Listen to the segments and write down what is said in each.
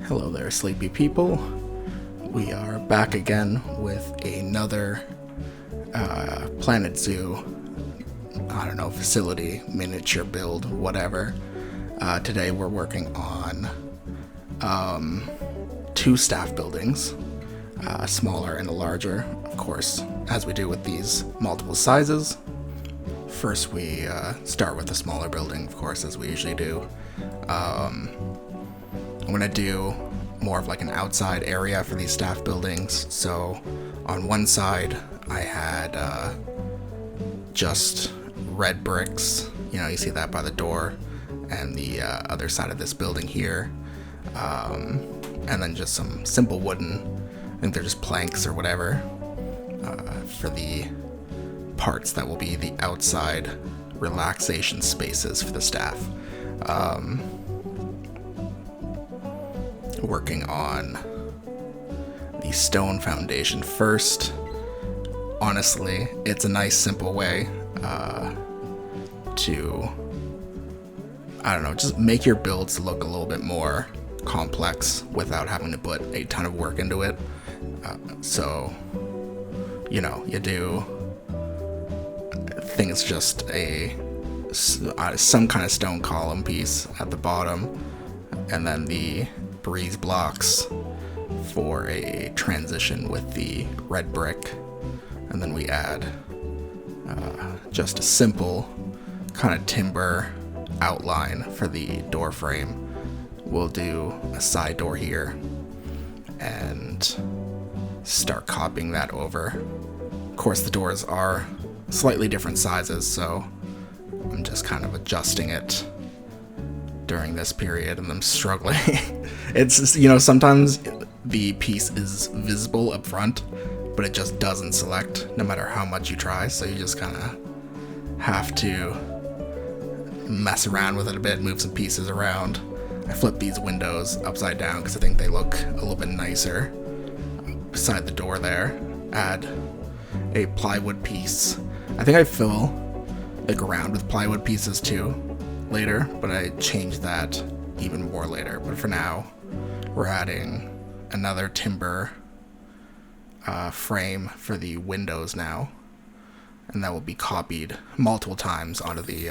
Hello there, sleepy people. We are back again with another Planet Zoo, I don't know, facility, miniature build, whatever. Today we're working on two staff buildings, a smaller and a larger, of course, as we do with these multiple sizes. First we start with the smaller building, of course, as we usually do. I'm going to do more of like an outside area for these staff buildings. So on one side I had just red bricks, you see that by the door, and the other side of this building here, and then just some simple wooden, I think they're just planks or whatever, for the parts that will be the outside relaxation spaces for the staff. Working on the stone foundation first. Honestly, it's a nice simple way to, I don't know, just make your builds look a little bit more complex without having to put a ton of work into it. So, you do, I think it's just some kind of stone column piece at the bottom, and then the breeze blocks for a transition with the red brick, and then we add just a simple kind of timber outline for the door frame. We'll do a side door here and start copying that over. Of course, the doors are slightly different sizes, so I'm just kind of adjusting it during this period, and I'm struggling. It's just, sometimes the piece is visible up front, but it just doesn't select no matter how much you try, so you just kind of have to mess around with it a bit, move some pieces around. I flip these windows upside down because I think they look a little bit nicer beside the door there. Add a plywood piece. I think I fill the ground with plywood pieces too later, but I changed that even more later. But for now, we're adding another timber frame for the windows now, and that will be copied multiple times onto the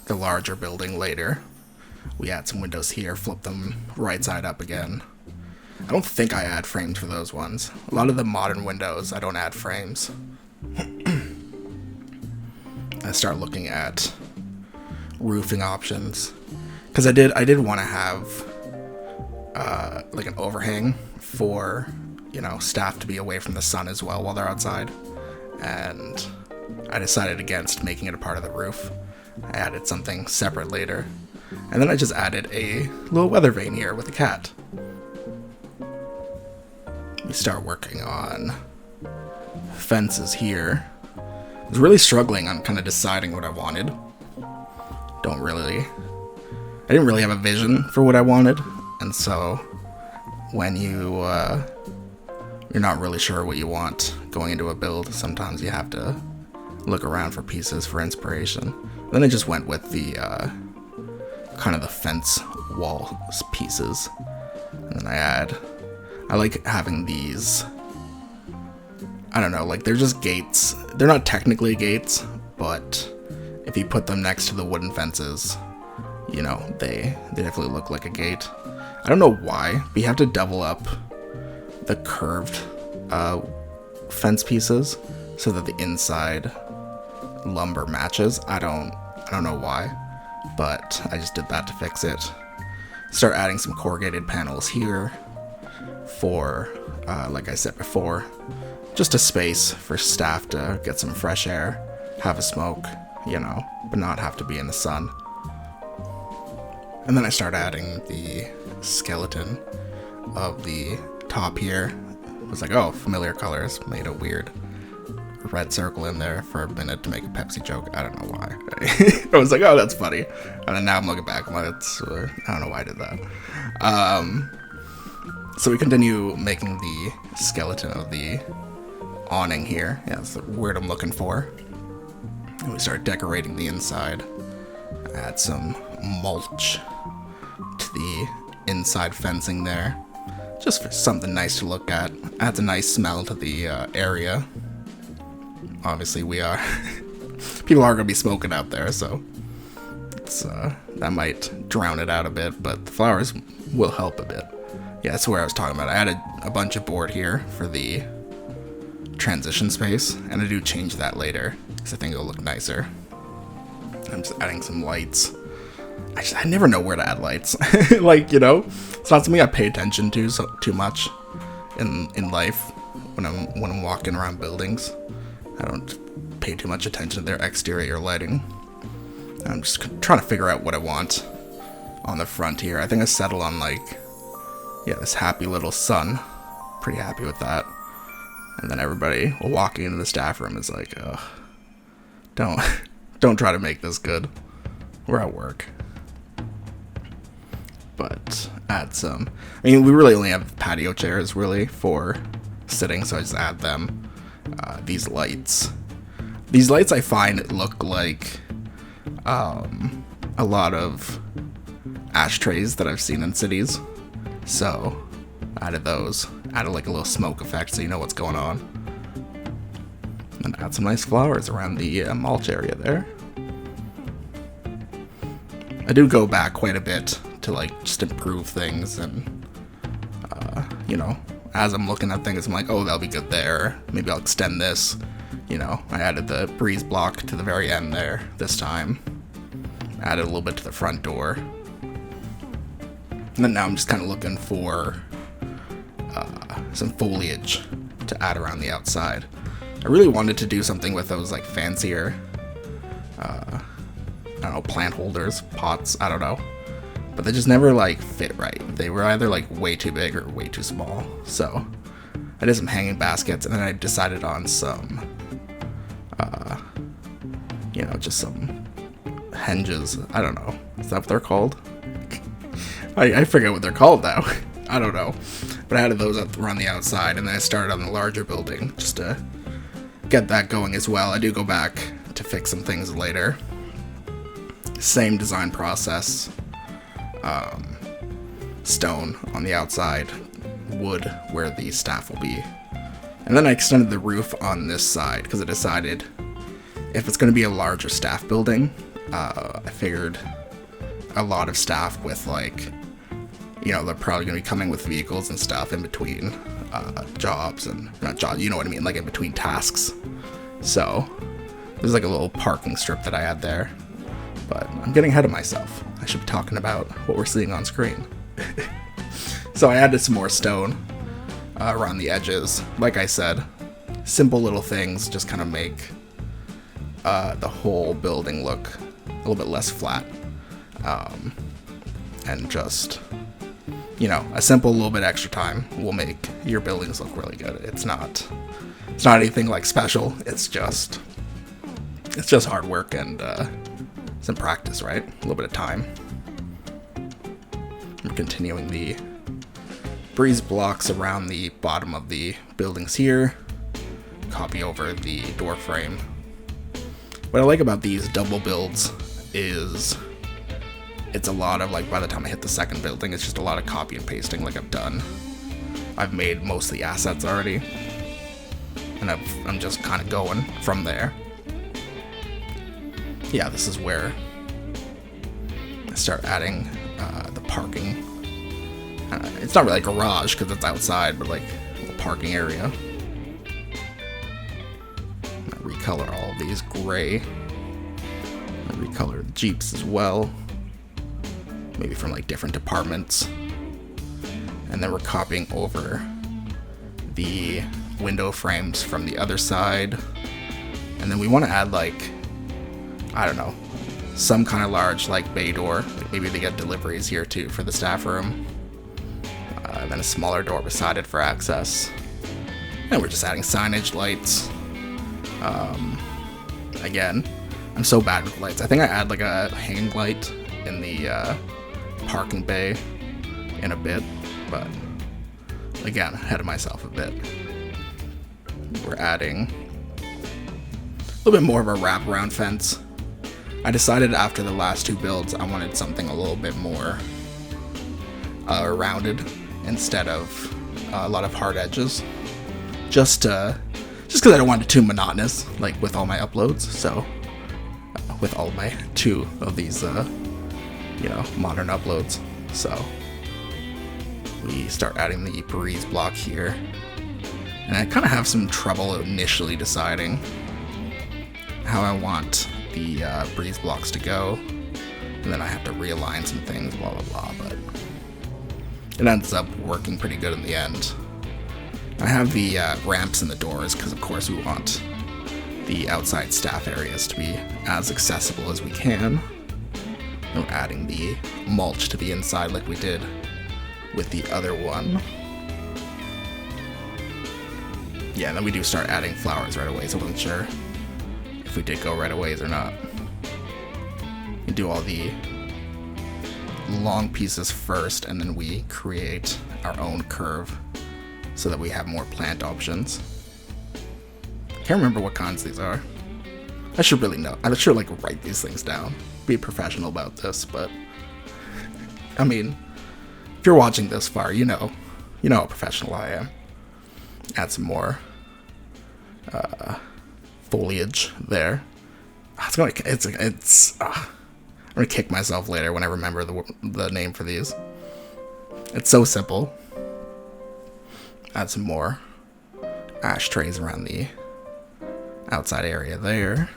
larger building later. We add some windows here, flip them right side up again. I don't think I add frames for those ones. A lot of the modern windows, I don't add frames. I start looking at roofing options, because I did want to have like an overhang for staff to be away from the sun as well while they're outside, and I decided against making it a part of the roof. I added something separate later, and then I just added a little weather vane here with a cat. We start working on fences here. I was really struggling on kind of deciding what I wanted. I didn't really have a vision for what I wanted, and so when you're not really sure what you want going into a build, sometimes you have to look around for pieces for inspiration. Then I just went with the kind of the fence wall pieces, and then I like having these, I don't know, like they're just gates. They're not technically gates, but if you put them next to the wooden fences, they definitely look like a gate. I don't know why, but you have to double up the curved fence pieces so that the inside lumber matches. I don't know why, but I just did that to fix it. Start adding some corrugated panels here for, like I said before, just a space for staff to get some fresh air, have a smoke, but not have to be in the sun. And then I start adding the skeleton of the top here. It was like, oh, familiar colors. Made a weird red circle in there for a minute to make a Pepsi joke. I don't know why. I was like, oh, that's funny. And then now I'm looking back, I don't know why I did that. So we continue making the skeleton of the awning here. Yeah, that's the word I'm looking for. And we start decorating the inside. Add some mulch to the inside fencing there. Just for something nice to look at. Adds a nice smell to the area. Obviously, we are... people are going to be smoking out there, so... that might drown it out a bit, but the flowers will help a bit. Yeah, that's where I was talking about. I added a bunch of board here for the transition space, and I do change that later, because I think it'll look nicer. I'm just adding some lights. I never know where to add lights. Like, you know, it's not something I pay attention to too much in life when I'm walking around buildings. I don't pay too much attention to their exterior lighting. I'm just trying to figure out what I want on the front here. I think I settled on, like, yeah, this happy little sun. Pretty happy with that. And then everybody walking into the staff room is like, ugh, don't try to make this good. We're at work. But add some. I mean, we really only have patio chairs really for sitting, so I just add them. These lights. These lights I find look like a lot of ashtrays that I've seen in cities. So added those. Added like a little smoke effect so you know what's going on. And add some nice flowers around the mulch area there. I do go back quite a bit to like just improve things, and you know, as I'm looking at things I'm like, oh, that'll be good there, maybe I'll extend this. You know, I added the breeze block to the very end there this time, added a little bit to the front door, and then now I'm just kind of looking for some foliage to add around the outside. I really wanted to do something with those like fancier I don't know, plant holders, pots, I don't know. But they just never like fit right. They were either like way too big or way too small. So I did some hanging baskets, and then I decided on some, you know, just some hinges. I don't know. Is that what they're called? I forget what they're called now. I don't know. But I added those up around the outside, and then I started on the larger building just to get that going as well. I do go back to fix some things later. Same design process. Stone on the outside, wood where the staff will be. And then I extended the roof on this side because I decided if it's going to be a larger staff building, I figured a lot of staff with, like, you know, they're probably going to be coming with vehicles and stuff in between jobs, and not jobs, you know what I mean, like in between tasks. So there's like a little parking strip that I had there. But I'm getting ahead of myself. I should be talking about what we're seeing on screen. So I added some more stone around the edges. Like I said, simple little things just kind of make the whole building look a little bit less flat. And just, you know, a simple little bit extra time will make your buildings look really good. It's not anything like special. It's just hard work and some practice, right? A little bit of time. I'm continuing the breeze blocks around the bottom of the buildings here. Copy over the door frame. What I like about these double builds is it's a lot of, like, by the time I hit the second building, it's just a lot of copy and pasting like I've done. I've made most of the assets already, and I'm just kind of going from there. Yeah, this is where I start adding the parking. It's not really a garage because it's outside, but like a parking area. I recolor all of these gray. I recolor the Jeeps as well. Maybe from like different departments. And then we're copying over the window frames from the other side. And then we want to add, like, I don't know, some kind of large, like, bay door. Like maybe they get deliveries here too for the staff room. And then a smaller door beside it for access. And we're just adding signage, lights. Again, I'm so bad with lights. I think I add like a hanging light in the parking bay in a bit, but again, ahead of myself a bit. We're adding a little bit more of a wraparound fence. I decided after the last two builds I wanted something a little bit more rounded instead of a lot of hard edges. Just because I don't want it too monotonous, like with all my uploads. So with all my 2 of these, modern uploads. So we start adding the breeze block here, and I kind of have some trouble initially deciding how I want the breeze blocks to go, and then I have to realign some things, blah blah blah, but it ends up working pretty good in the end. I have the ramps in the doors because of course we want the outside staff areas to be as accessible as we can. And we're adding the mulch to the inside like we did with the other one. Yeah, and then we do start adding flowers right away, so I wasn't sure if we did go right away or not. We do all the long pieces first, and then we create our own curve so that we have more plant options. Can't remember what kinds these are. I should really know. I should write these things down. Be a professional about this, but I mean, if you're watching this far, you know how professional I am. Add some more foliage there. I'm gonna kick myself later when I remember the name for these. It's so simple. Add some more ashtrays around the outside area there.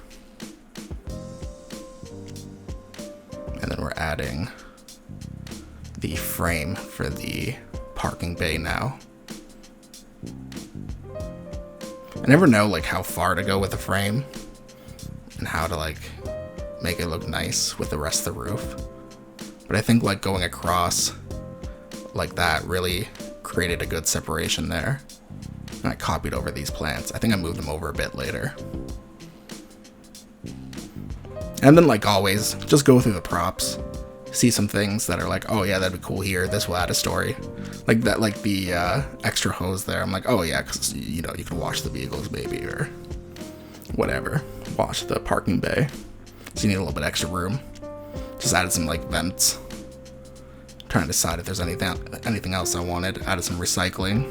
And then we're adding the frame for the parking bay now. I never know how far to go with the frame and how to make it look nice with the rest of the roof. But I think going across like that really created a good separation there. And I copied over these plants. I think I moved them over a bit later. And then always, just go through the props. See some things that are oh yeah, that'd be cool here. This will add a story. Like that, the extra hose there. I'm oh yeah, because you can wash the vehicles maybe, or whatever. Wash the parking bay. So you need a little bit extra room. Just added some vents. Trying to decide if there's anything else I wanted. Added some recycling.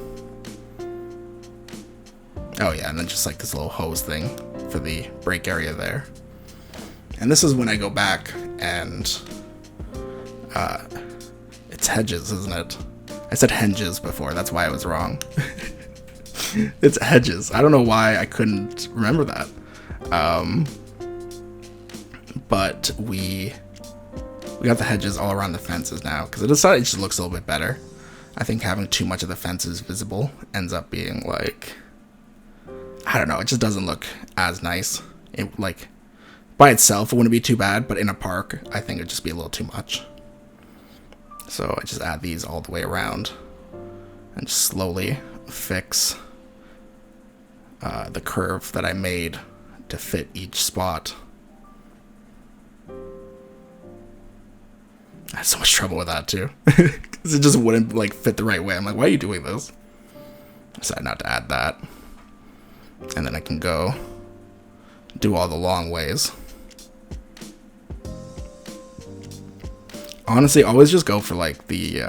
Oh yeah, and then just this little hose thing for the brake area there. And this is when I go back and it's hedges, isn't it? I said henges before, that's why I was wrong. It's hedges. I don't know why I couldn't remember that. But we got the hedges all around the fences now, because I decided it just looks a little bit better. I think having too much of the fences visible ends up being I don't know, it just doesn't look as nice. It, by itself, it wouldn't be too bad, but in a park, I think it'd just be a little too much. So I just add these all the way around and just slowly fix the curve that I made to fit each spot. I had so much trouble with that too, because it just wouldn't fit the right way. I'm why are you doing this? I decided not to add that. And then I can go do all the long ways. Honestly, always just go for the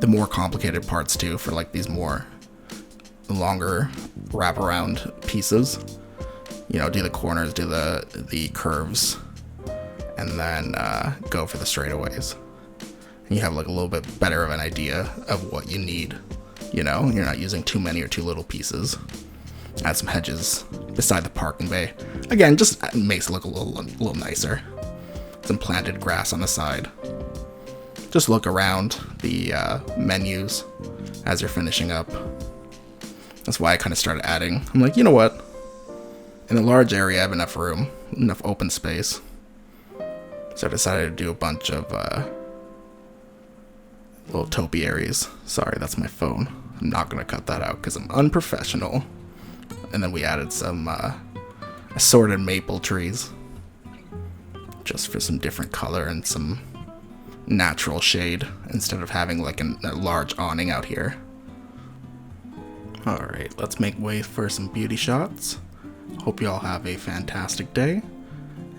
more complicated parts too, for these more longer wraparound pieces. Do the corners, do the curves, and then go for the straightaways. And you have a little bit better of an idea of what you need. You're not using too many or too little pieces. Add some hedges beside the parking bay. Again, just makes it look a little nicer. Some planted grass on the side. Just look around the menus as you're finishing up. That's why I kind of started adding. I'm you know what? In a large area, I have enough room, enough open space. So I decided to do a bunch of little topiaries. Sorry, that's my phone. I'm not going to cut that out because I'm unprofessional. And then we added some assorted maple trees. Just for some different color and some natural shade instead of having a large awning out here. Alright, let's make way for some beauty shots. Hope you all have a fantastic day,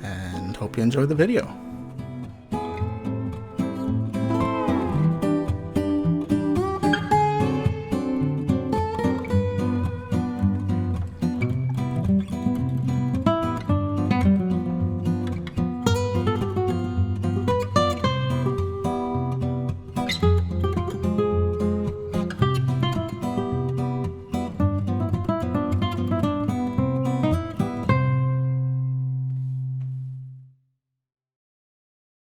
and hope you enjoy the video.